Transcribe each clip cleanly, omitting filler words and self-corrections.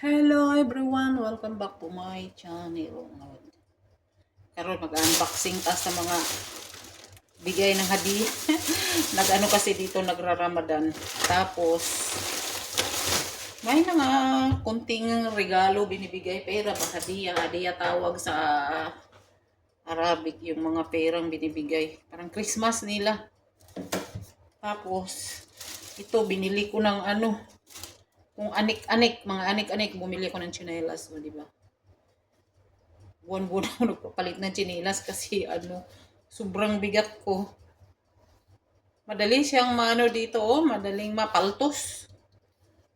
Hello everyone! Welcome back to my channel. Karon mag-unboxing ta sa mga bigay ng hadiah. Nag-ano kasi dito nagra-Ramadan. Tapos may mga kunting regalo binibigay, pera ba hadiah, hadiah tawag sa Arabic yung mga perang binibigay. Parang Christmas nila. Tapos ito binili ko ng kung anik-anik, mga anik-anik, bumili ko ng tsinelas, di ba? Buwan-buwan ako nagpapalit ng tsinelas kasi sobrang bigat ko. Madali siyang dito, madaling mapaltos.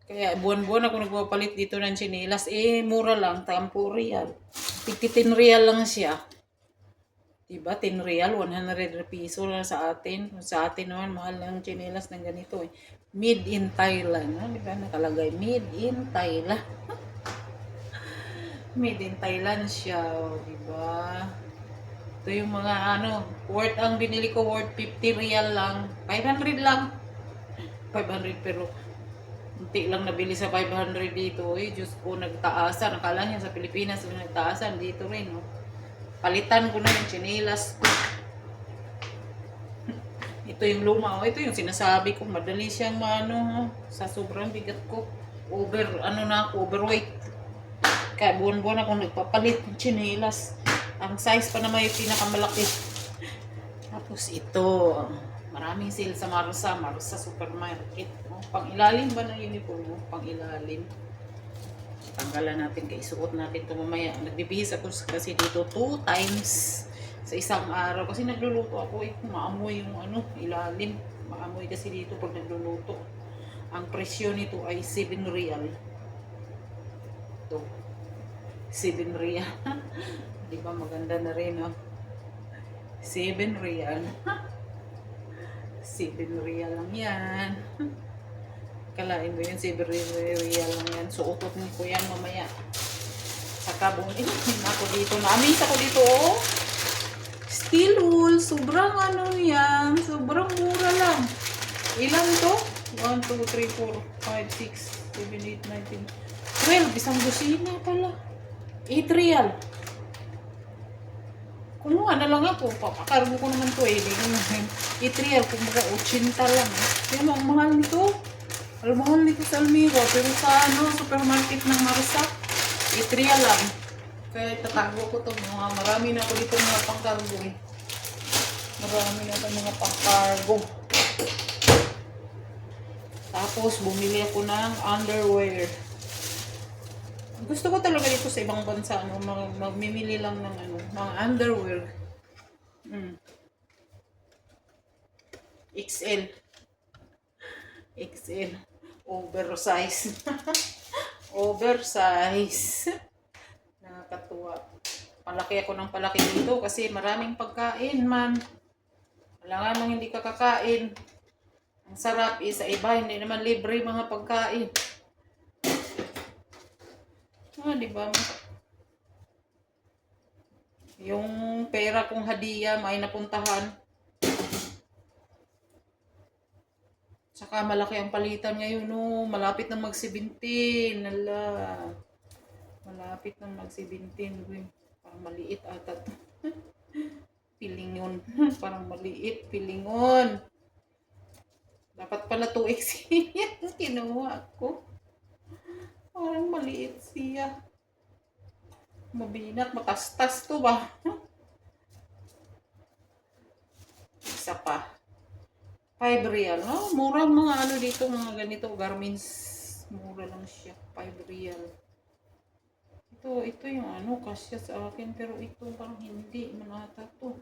Kaya buwan-buwan ako nagpapalit dito ng tsinelas. Mura lang, 10 real. 10 real lang siya. Diba, 10 real, 100 piso lang sa atin. Sa atin naman, mahal ng tsinelas ng ganito eh. Made in Thailand. Diba, nakalagay, made in Thailand. Made in Thailand siya, diba? Ito yung mga worth ang binili ko, worth 50 real lang. 500 lang. 500 pero unti lang nabili sa 500 dito. Diyos ko, nagtaasan. Nakala niya sa Pilipinas nagtaasan. Dito rin, no? Palitan ko na yung tsinelas ko. Ito yung luma. Ito yung sinasabi ko. Madali siyang sa sobrang bigat ko. Overweight. Kaya buwan-buwan ako nagpapalit ng tsinelas. Ang size pa naman yung pinakamalaki. Tapos ito. Maraming sale sa Marsa Supermarket. Pang ilalim ba ng uniform mo? Pang ilalim. Tanggalan natin, kaya isuot natin ito mamaya. Nagbibihis ako kasi dito 2 times sa isang araw. Kasi nagluluto ako, maamoy yung ilalim. Maamoy kasi dito pag nagluluto. Ang presyo nito ay 7 real. Ito. 7 real. Di ba maganda na rin, no? 7 real. 7 real lang yan. Kalain mo yun, 7 real lang yan. Suotot ko yan mamaya. Saka bumili ako dito. Na-amaze ako dito, oh. Steel wool. Sobrang yan. Sobrang mura lang. Ilan to? 1, 2, 3, 4, 5, 6, 7, 8, 9, 10, 12. Isang dosina pala. 8 real. Kumuha na lang ako. Papakargo ko naman to eh. 8 real. Kumuha 80 lang. Kaya ang mahal nito. Alam mahal nito sa Almira. Pero sa supermarket ng Marsa, 8 real lang. Kaya tatago ko to. Marami na ako dito mga pangkargo eh. Marami na ako mga pangkargo. Tapos bumili ako ng underwear. Gusto ko talaga dito sa ibang bansa, magmimili lang ng mga underwear. XL. XL. Oversize. Oversize. Nakakatuwa. Palaki ako ng palaki dito kasi maraming pagkain man. Wala nga nang hindi ka kakain. Ang sarap sa iba, hindi naman libre mga pagkain. Diba? Yung pera kong hadiah, may napuntahan. Saka malaki ang palitan ngayon, no? Malapit na mag-17. Nala. Malapit na mag-17. Parang maliit ata. Pilingon. Parang maliit. Pilingon. Dapat pala 2x yan. Kinuha ko. Parang maliit siya. Mabinat, matastas to ba? Isa pa. 5 real. Murang mga dito, mga ganito, garments. Mura lang siya. 5 real. Ito yung kasya sa akin. Pero ito parang hindi. Manata to.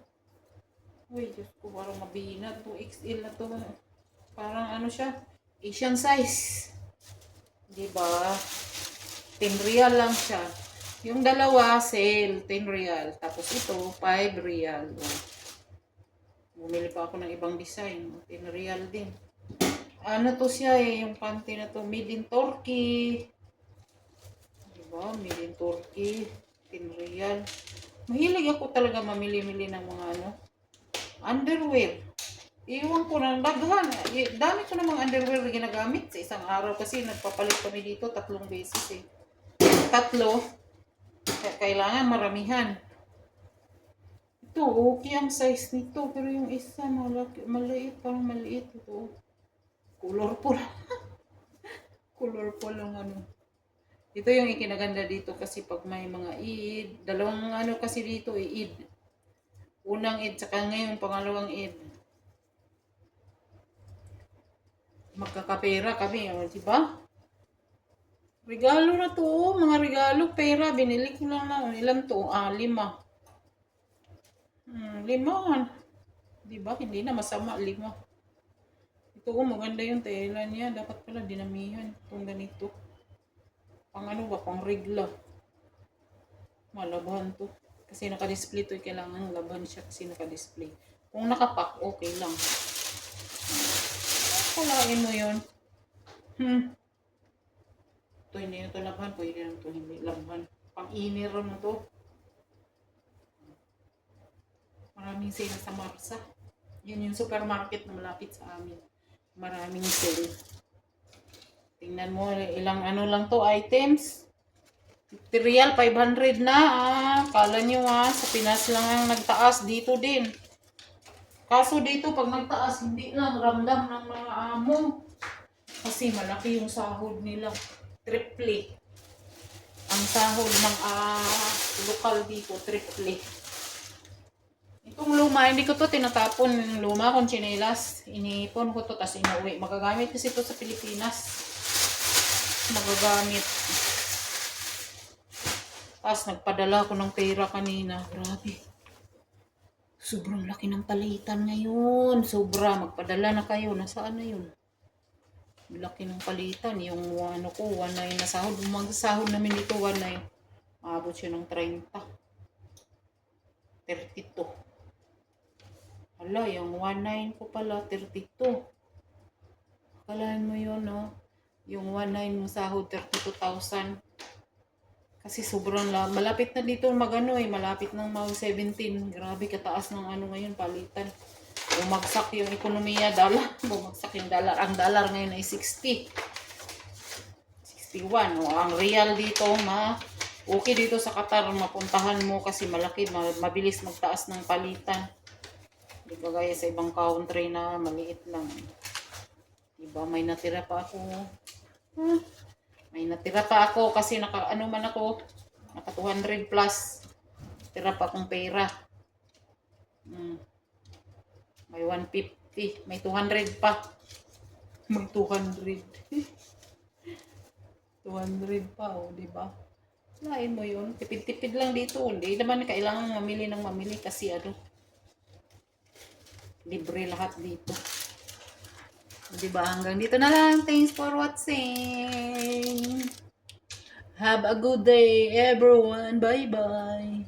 Uy, Diyos ko, parang mabinat. 2XL na to. Parang siya. Asian size. Diba? 10 real lang siya. Yung dalawa, sale, 10 real. Tapos ito, 5 real. Bumili pa ako ng ibang design. 10 real din. To siya yung panty na to. Made in Turkey. Diba? Made in Turkey. 10 real. Mahilig ako talaga mamili-mili ng mga underwear. Iwan ko na daghan. Dami ko namang underwear na ginagamit sa isang araw kasi nagpapalit kami dito 3 beses eh. tatlo, kailangan maramihan. Ito, okay ang size nito. Pero yung isa, maliit. Parang maliit. Ito, colorful. Colorful ang ano. Ito yung ikinaganda dito kasi pag may mga Eid. Dalawang ano kasi dito, Eid. Unang Eid, saka ngayon, pangalawang Eid. Magkakapera kami, di ba? Regalo na to, mga regalo, pera. Binili ko lang na. Ilan to? 5. 5. Di ba? Hindi na masama, 5. Ito maganda yung tela niya. Dapat pala dinamihan. Itong ganito. Pang ano ba? Pang regla. Malabahan to. Kasi naka-display to. Kailangan laban siya kasi naka-display. Kung nakapak, okay lang. Kalain mo yun. Ito hindi na ito laban. Pwede na ito hindi laban. Pang-inir mo to. Maraming sale sa Marsa. Yun yung supermarket na malapit sa amin. Maraming sale. Tingnan mo, ilang ano lang to items. Real 500 na. Kala nyo sa Pinas lang ang nagtaas. Dito din. Kaso dito pag nagtaas, hindi lang ramdam ng mga amo. Kasi malaki yung sahod nila. Triple. Ang sahod ng lokal dito, triple. Itong luma, hindi ko to tinatapon. Yung luma kong chinelas. Inipon ko to, tapos inuwi. Magagamit kasi ito sa Pilipinas. Magagamit. Tapos nagpadala ko ng pera kanina. Grabe. Sobrang laki ng palitan ngayon. Sobra. Magpadala na kayo. Nasaan na yun? Laki ng palitan. Yung ano ko, 1.9 na sahod. Magsahod namin dito, 1.9. Maabot siya ng 30. 32. Hala, yung 1.9 ko pala, 32. Akalaan mo yun, no? Yung 1.9 mo sahod, 32,000. Kasi sobrang malapit na dito magano malapit ng mag 17. Grabe kataas ng ano ngayon palitan. Bumagsak yung ekonomiya, dollar. Bumagsak yung dollar. Ang dollar ngayon ay 60. 61. Ang real dito, okay dito sa Qatar, mapuntahan mo kasi malaki, mabilis magtaas ng palitan. Di ba gaya sa ibang country na maliit lang. Diba, may natira pa ako. May natira pa ako kasi naka 200 plus. Tira pa akong pera. May 150. May 200 pa. May 200. 200 pa, diba? Lain mo yun. Tipid-tipid lang dito. Hindi naman kailangan mamili kasi libre lahat dito. Diba? Hanggang dito na lang. Thanks for watching. Have a good day, everyone. Bye-bye.